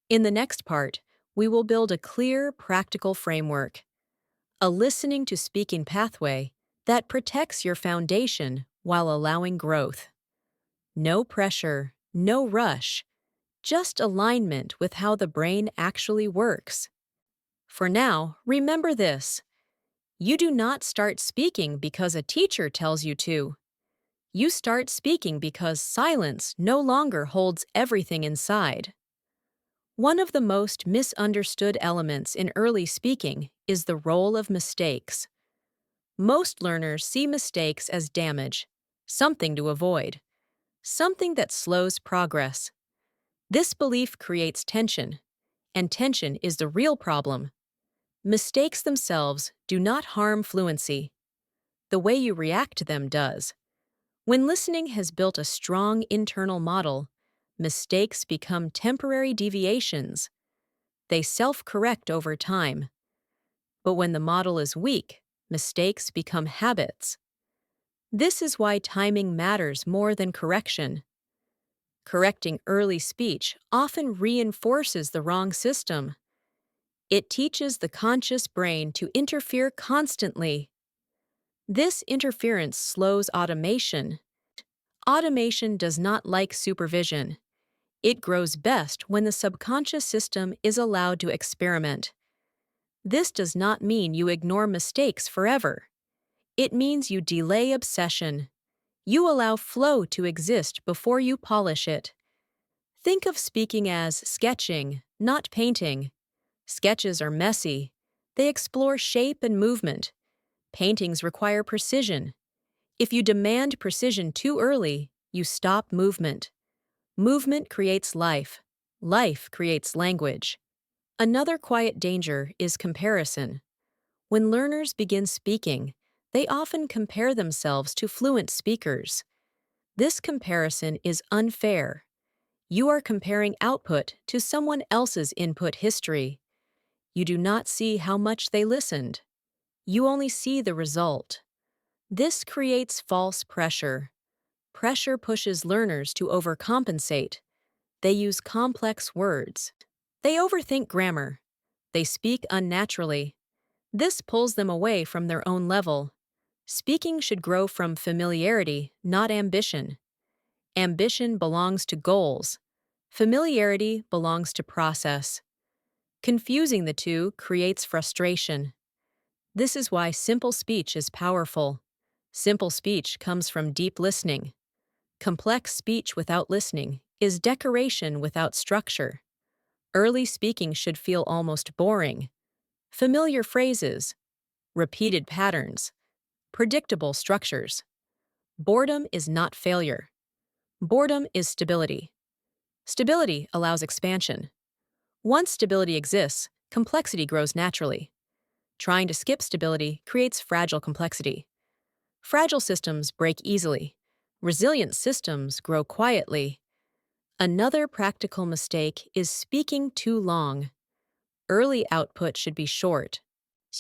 In the next part, we will build a clear, practical framework, a listening to speaking pathway that protects your foundation while allowing growth. No pressure, no rush, just alignment with how the brain actually works. For now, remember this. You do not start speaking because a teacher tells you to. You start speaking because silence no longer holds everything inside. One of the most misunderstood elements in early speaking is the role of mistakes. Most learners see mistakes as damage, something to avoid, something that slows progress. This belief creates tension, and tension is the real problem. Mistakes themselves do not harm fluency. The way you react to them does. When listening has built a strong internal model, mistakes become temporary deviations. They self-correct over time. But when the model is weak, mistakes become habits. This is why timing matters more than correction. Correcting early speech often reinforces the wrong system. It teaches the conscious brain to interfere constantly. This interference slows automation. Automation does not like supervision. It grows best when the subconscious system is allowed to experiment. This does not mean you ignore mistakes forever. It means you delay obsession. You allow flow to exist before you polish it. Think of speaking as sketching, not painting. Sketches are messy. They explore shape and movement. Paintings require precision. If you demand precision too early, you stop movement. Movement creates life. Life creates language. Another quiet danger is comparison. When learners begin speaking, They often compare themselves to fluent speakers. This comparison is unfair. You are comparing output to someone else's input history. You do not see how much they listened. You only see the result. This creates false pressure. Pressure pushes learners to overcompensate. They use complex words. They overthink grammar. They speak unnaturally. This pulls them away from their own level. Speaking should grow from familiarity, not ambition. Ambition belongs to goals. Familiarity belongs to process. Confusing the two creates frustration. This is why simple speech is powerful. Simple speech comes from deep listening. Complex speech without listening is decoration without structure. Early speaking should feel almost boring. Familiar phrases, repeated patterns, predictable structures. Boredom is not failure. Boredom is stability. Stability allows expansion. Once stability exists, complexity grows naturally. Trying to skip stability creates fragile complexity. Fragile systems break easily. Resilient systems grow quietly. Another practical mistake is speaking too long. Early output should be short.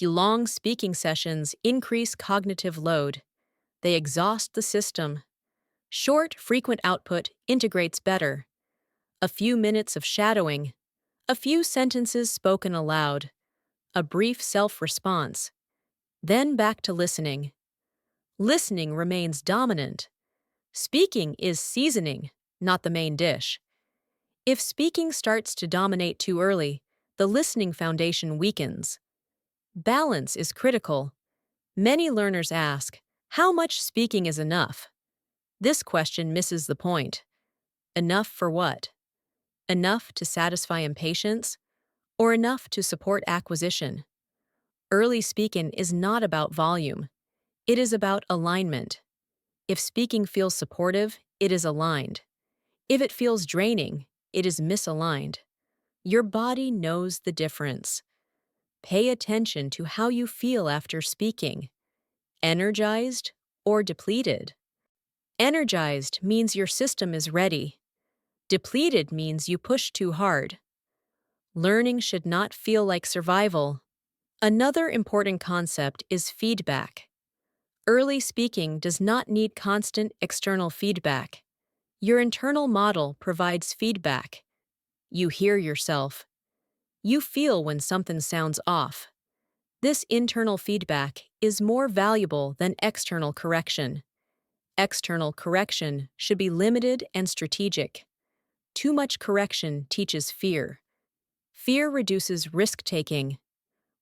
Long speaking sessions increase cognitive load. They exhaust the system. Short, frequent output integrates better. A few minutes of shadowing, a few sentences spoken aloud, a brief self-response, then back to listening. Listening remains dominant. Speaking is seasoning, not the main dish. If speaking starts to dominate too early, the listening foundation weakens. Balance is critical. Many learners ask, how much speaking is enough? This question misses the point. Enough for what? Enough to satisfy impatience, or enough to support acquisition? Early speaking is not about volume. It is about alignment. If speaking feels supportive, it is aligned. If it feels draining, it is misaligned. Your body knows the difference. Pay attention to how you feel after speaking. Energized or depleted? Energized means your system is ready. Depleted means you push too hard. Learning should not feel like survival. Another important concept is feedback. Early speaking does not need constant external feedback. Your internal model provides feedback. You hear yourself. You feel when something sounds off. This internal feedback is more valuable than external correction. External correction should be limited and strategic. Too much correction teaches fear. Fear reduces risk-taking.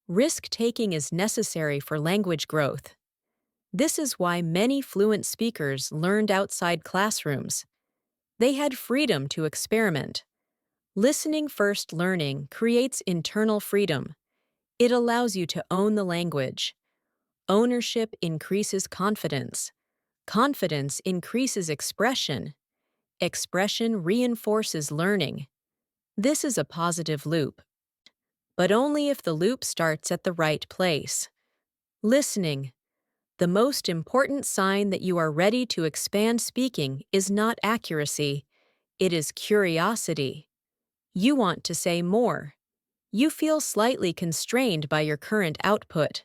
Risk-taking is necessary for language growth. This is why many fluent speakers learned outside classrooms. They had freedom to experiment. Listening first learning creates internal freedom. It allows you to own the language. Ownership increases confidence. Confidence increases expression. Expression reinforces learning. This is a positive loop, but only if the loop starts at the right place. Listening. The most important sign that you are ready to expand speaking is not accuracy, it is curiosity. You want to say more. You feel slightly constrained by your current output.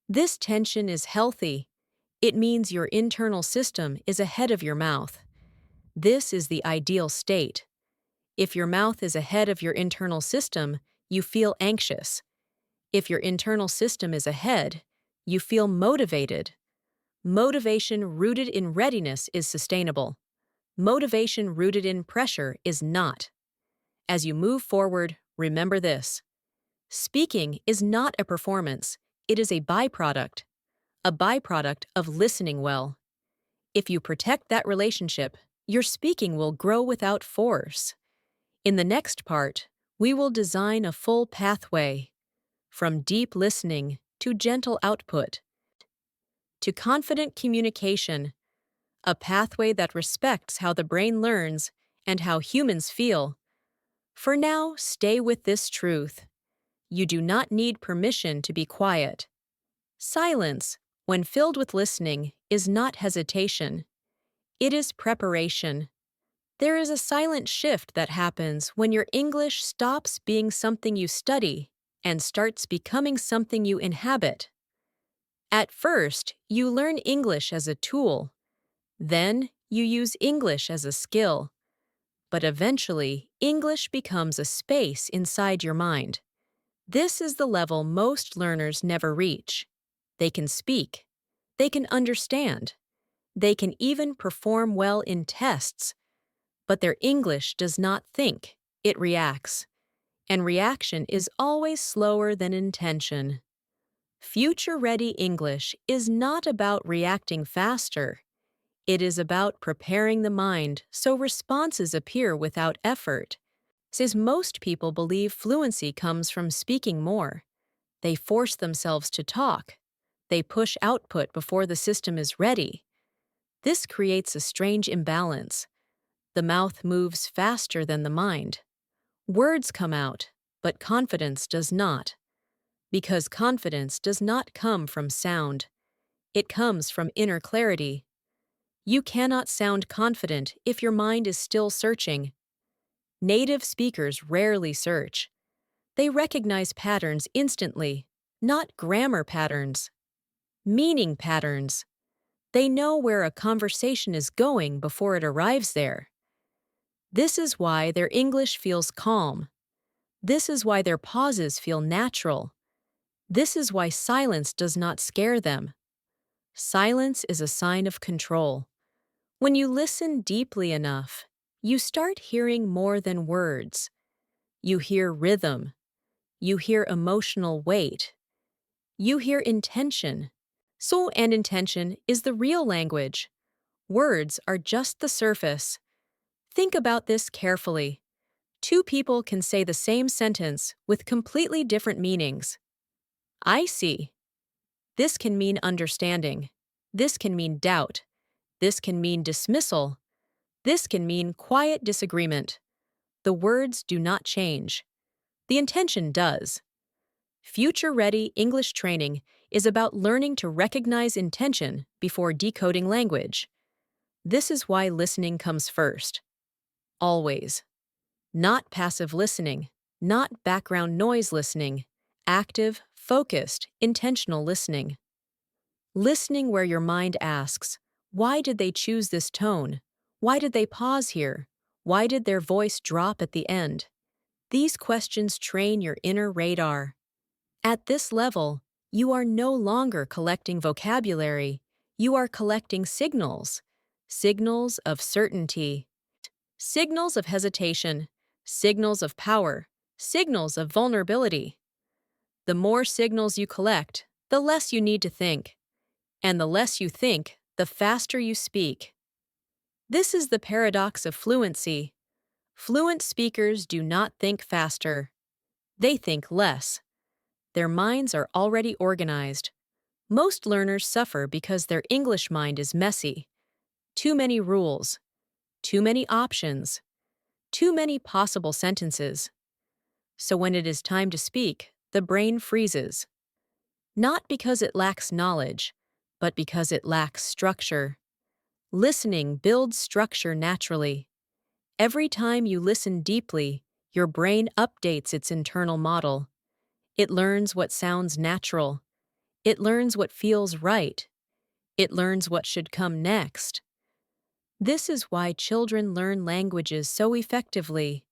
This tension is healthy. It means your internal system is ahead of your mouth. This is the ideal state. If your mouth is ahead of your internal system, you feel anxious. If your internal system is ahead, you feel motivated. Motivation rooted in readiness is sustainable. Motivation rooted in pressure is not. As you move forward, remember this. Speaking is not a performance, it is a byproduct of listening well. If you protect that relationship, your speaking will grow without force. In the next part, we will design a full pathway from deep listening to gentle output to confident communication, a pathway that respects how the brain learns and how humans feel. For now, stay with this truth. You do not need permission to be quiet. Silence, when filled with listening, is not hesitation. It is preparation. There is a silent shift that happens when your English stops being something you study and starts becoming something you inhabit. At first, you learn English as a tool. Then, you use English as a skill. But eventually, English becomes a space inside your mind. This is the level most learners never reach. They can speak. They can understand. They can even perform well in tests. But their English does not think, it reacts. And reaction is always slower than intention. Future-ready English is not about reacting faster. It is about preparing the mind so responses appear without effort. Since most people believe fluency comes from speaking more. They force themselves to talk. They push output before the system is ready. This creates a strange imbalance. The mouth moves faster than the mind. Words come out, but confidence does not. Because confidence does not come from sound. It comes from inner clarity. You cannot sound confident if your mind is still searching. Native speakers rarely search. They recognize patterns instantly, not grammar patterns. Meaning patterns. They know where a conversation is going before it arrives there. This is why their English feels calm. This is why their pauses feel natural. This is why silence does not scare them. Silence is a sign of control. When you listen deeply enough, you start hearing more than words. You hear rhythm. You hear emotional weight. You hear intention. So, and intention is the real language. Words are just the surface. Think about this carefully. Two people can say the same sentence with completely different meanings. I see. This can mean understanding. This can mean doubt. This can mean dismissal. This can mean quiet disagreement. The words do not change. The intention does. Future-ready English training is about learning to recognize intention before decoding language. This is why listening comes first. Always. Not passive listening, not background noise listening, active, focused, intentional listening. Listening where your mind asks, why did they choose this tone? Why did they pause here? Why did their voice drop at the end? These questions train your inner radar. At this level, you are no longer collecting vocabulary. You are collecting signals. Signals of certainty. Signals of hesitation. Signals of power. Signals of vulnerability. The more signals you collect, the less you need to think. And the less you think, the faster you speak. This is the paradox of fluency. Fluent speakers do not think faster. They think less. Their minds are already organized. Most learners suffer because their English mind is messy. Too many rules. Too many options. Too many possible sentences. So when it is time to speak, the brain freezes. Not because it lacks knowledge, but because it lacks structure. Listening builds structure naturally. Every time you listen deeply, your brain updates its internal model. It learns what sounds natural. It learns what feels right. It learns what should come next. This is why children learn languages so effectively.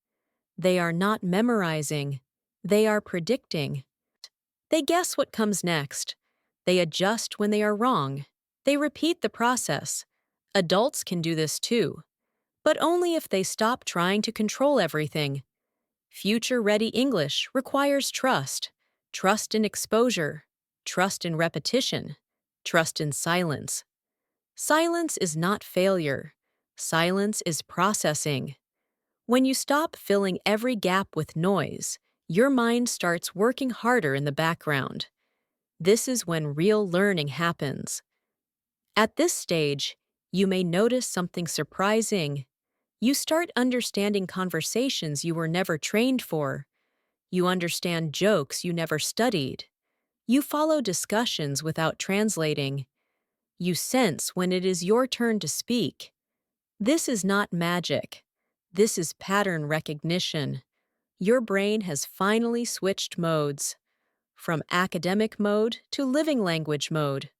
They are not memorizing. They are predicting. They guess what comes next. They adjust when they are wrong. They repeat the process. Adults can do this too, but only if they stop trying to control everything. Future-ready English requires trust. Trust in exposure. Trust in repetition. Trust in silence. Silence is not failure. Silence is processing. When you stop filling every gap with noise, your mind starts working harder in the background. This is when real learning happens. At this stage, you may notice something surprising. You start understanding conversations you were never trained for. You understand jokes you never studied. You follow discussions without translating. You sense when it is your turn to speak. This is not magic. This is pattern recognition. Your brain has finally switched modes, from academic mode to living language mode.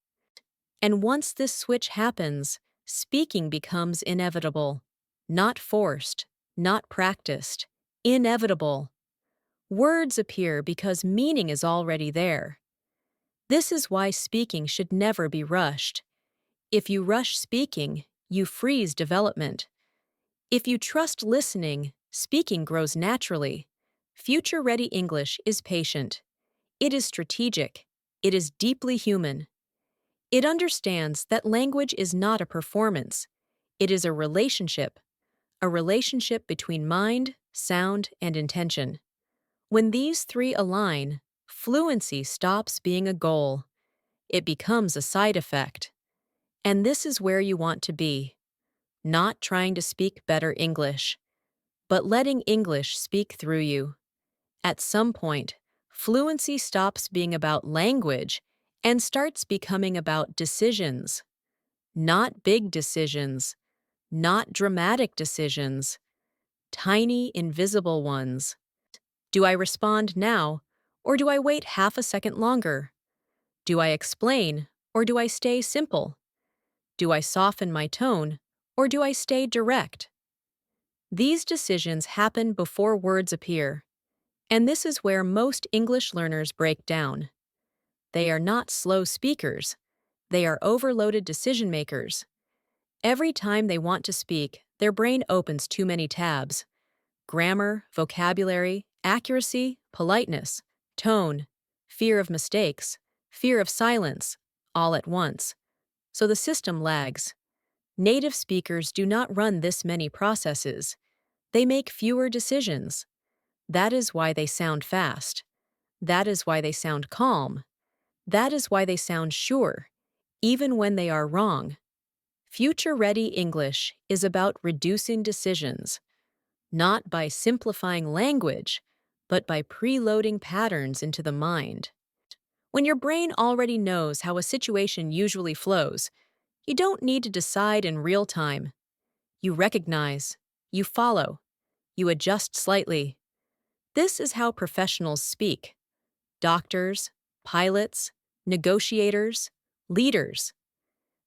And once this switch happens, speaking becomes inevitable. Not forced, not practiced. Inevitable. Words appear because meaning is already there. This is why speaking should never be rushed. If you rush speaking, you freeze development. If you trust listening, speaking grows naturally. Future-ready English is patient. It is strategic. It is deeply human. It understands that language is not a performance. It is a relationship between mind, sound, and intention. When these three align, fluency stops being a goal. It becomes a side effect. And this is where you want to be. Not trying to speak better English, but letting English speak through you. At some point, fluency stops being about language and starts becoming about decisions. Not big decisions, not dramatic decisions, tiny, invisible ones. Do I respond now, or do I wait half a second longer? Do I explain, or do I stay simple? Do I soften my tone, or do I stay direct? These decisions happen before words appear, and this is where most English learners break down. They are not slow speakers. They are overloaded decision makers. Every time they want to speak, their brain opens too many tabs. Grammar, vocabulary, accuracy, politeness, tone, fear of mistakes, fear of silence, all at once. So the system lags. Native speakers do not run this many processes. They make fewer decisions. That is why they sound fast. That is why they sound calm. That is why they sound sure, even when they are wrong. Future-ready English is about reducing decisions, not by simplifying language, but by preloading patterns into the mind. When your brain already knows how a situation usually flows, you don't need to decide in real time. You recognize, you follow, you adjust slightly. This is how professionals speak. Doctors, pilots, negotiators, leaders.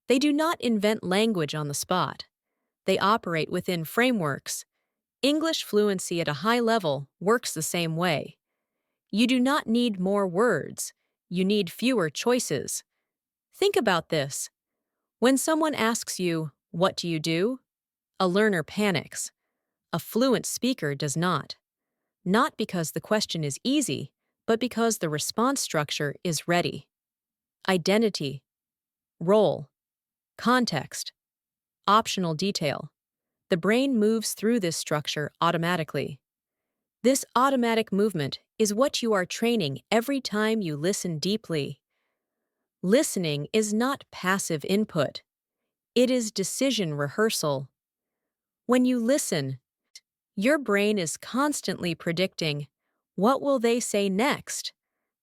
They do not invent language on the spot. They operate within frameworks. English fluency at a high level works the same way. You do not need more words. You need fewer choices. Think about this. When someone asks you, "What do you do?" a learner panics. A fluent speaker does not. Not because the question is easy, but because the response structure is ready. Identity, role, context, optional detail. The brain moves through this structure automatically. This automatic movement is what you are training every time you listen deeply. Listening is not passive input. It is decision rehearsal. When you listen, your brain is constantly predicting, what will they say next?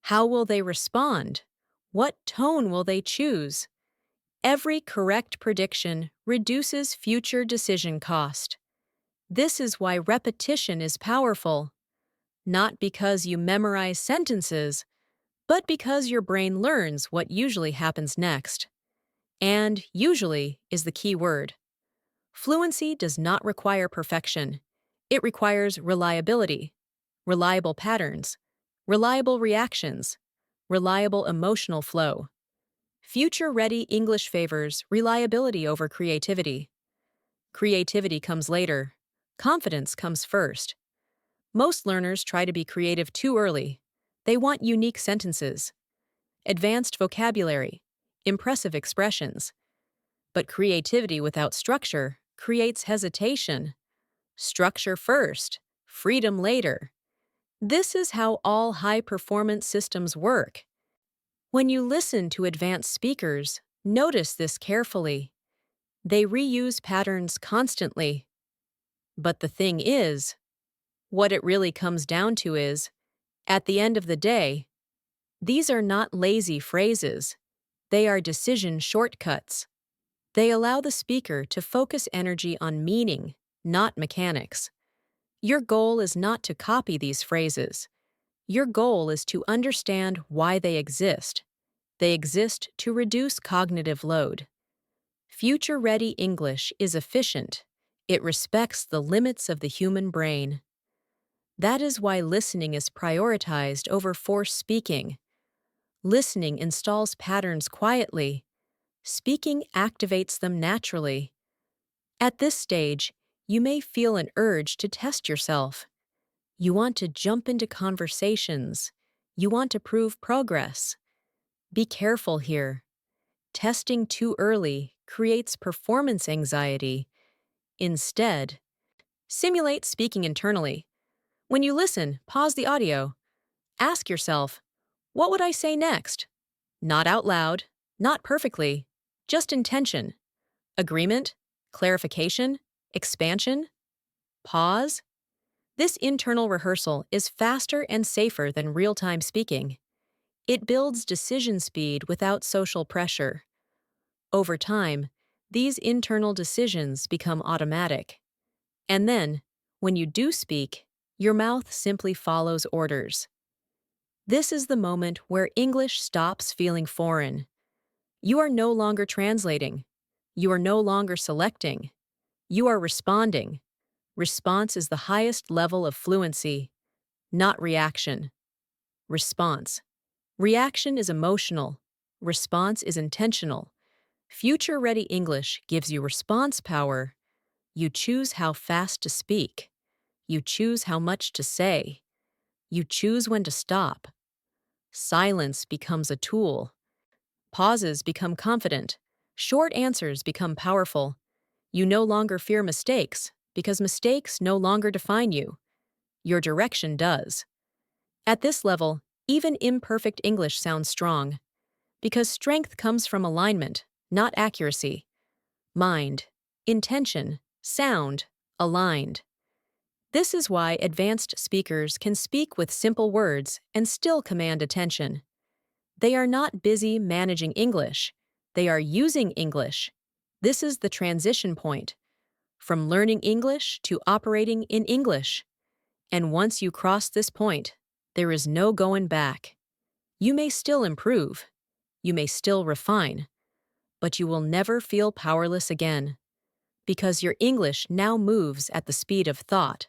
How will they respond? What tone will they choose? Every correct prediction reduces future decision cost. This is why repetition is powerful. Not because you memorize sentences, but because your brain learns what usually happens next. And usually is the key word. Fluency does not require perfection. It requires reliability, reliable patterns, reliable reactions, reliable emotional flow. Future-ready English favors reliability over creativity. Creativity comes later. Confidence comes first. Most learners try to be creative too early. They want unique sentences, advanced vocabulary, impressive expressions. But creativity without structure creates hesitation. Structure first, freedom later. This is how all high-performance systems work. When you listen to advanced speakers, notice this carefully. They reuse patterns constantly. But the thing is, what it really comes down to is, at the end of the day, These are not lazy phrases. They are decision shortcuts. They allow the speaker to focus energy on meaning, not mechanics. Your goal is not to copy these phrases. Your goal is to understand why they exist. They exist to reduce cognitive load. Future-ready English is efficient. It respects the limits of the human brain. That is why listening is prioritized over forced speaking. Listening installs patterns quietly. Speaking activates them naturally. At this stage, you may feel an urge to test yourself. You want to jump into conversations. You want to prove progress. Be careful here. Testing too early creates performance anxiety. Instead, simulate speaking internally. When you listen, pause the audio. Ask yourself, what would I say next? Not out loud, not perfectly, just intention. Agreement, clarification, expansion. Pause. This internal rehearsal is faster and safer than real-time speaking. It builds decision speed without social pressure. Over time, these internal decisions become automatic. And then, when you do speak, your mouth simply follows orders. This is the moment where English stops feeling foreign. You are no longer translating. You are no longer selecting. You are responding. Response is the highest level of fluency, not reaction. Response. Reaction is emotional. Response is intentional. Future-ready English gives you response power. You choose how fast to speak. You choose how much to say. You choose when to stop. Silence becomes a tool. Pauses become confident. Short answers become powerful. You no longer fear mistakes because mistakes no longer define you. Your direction does. At this level, even imperfect English sounds strong because strength comes from alignment, not accuracy. Mind, intention, sound, aligned. This is why advanced speakers can speak with simple words and still command attention. They are not busy managing English. They are using English. This is the transition point, from learning English to operating in English. And once you cross this point, there is no going back. You may still improve. You may still refine. But you will never feel powerless again, because your English now moves at the speed of thought,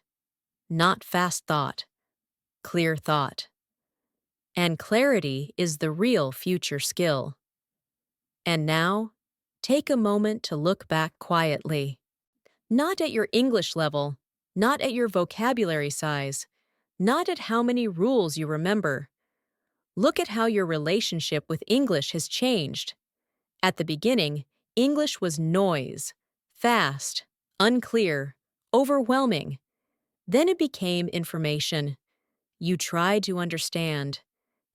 not fast thought, clear thought. And clarity is the real future skill. And now, take a moment to look back quietly. Not at your English level, not at your vocabulary size, not at how many rules you remember. Look at how your relationship with English has changed. At the beginning, English was noise, fast, unclear, overwhelming. Then it became information. You tried to understand.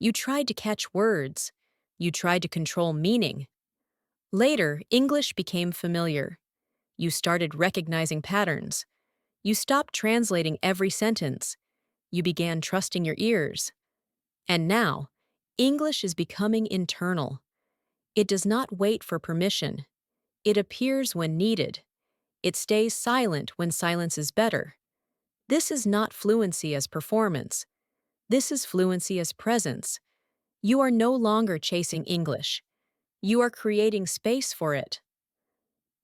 You tried to catch words. You tried to control meaning. Later, English became familiar. You started recognizing patterns. You stopped translating every sentence. You began trusting your ears. And now, English is becoming internal. It does not wait for permission. It appears when needed. It stays silent when silence is better. This is not fluency as performance. This is fluency as presence. You are no longer chasing English. You are creating space for it.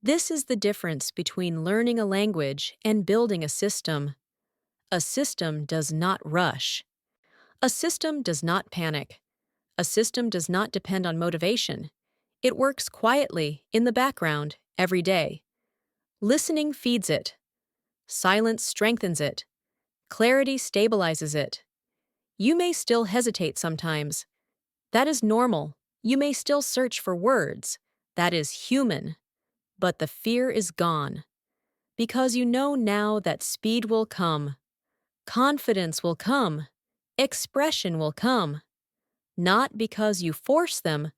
This is the difference between learning a language and building a system. A system does not rush. A system does not panic. A system does not depend on motivation. It works quietly, in the background, every day. Listening feeds it. Silence strengthens it. Clarity stabilizes it. You may still hesitate sometimes. That is normal. You may still search for words. That is human. But the fear is gone. Because you know now that speed will come. Confidence will come. Expression will come. Not because you force them,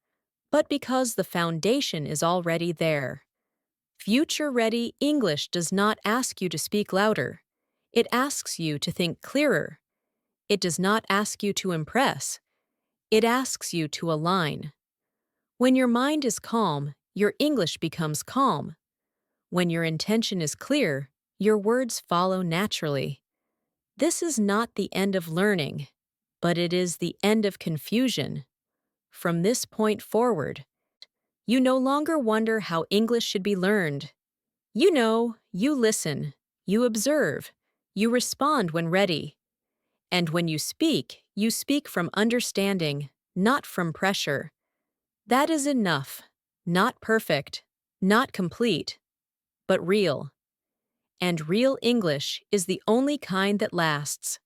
but because the foundation is already there. Future-ready English does not ask you to speak louder. It asks you to think clearer. It does not ask you to impress. It asks you to align. When your mind is calm, your English becomes calm. When your intention is clear, your words follow naturally. This is not the end of learning, but it is the end of confusion. From this point forward, you no longer wonder how English should be learned. You know, you listen, you observe, you respond when ready. And when you speak from understanding, not from pressure. That is enough. Not perfect, not complete, but real. And real English is the only kind that lasts.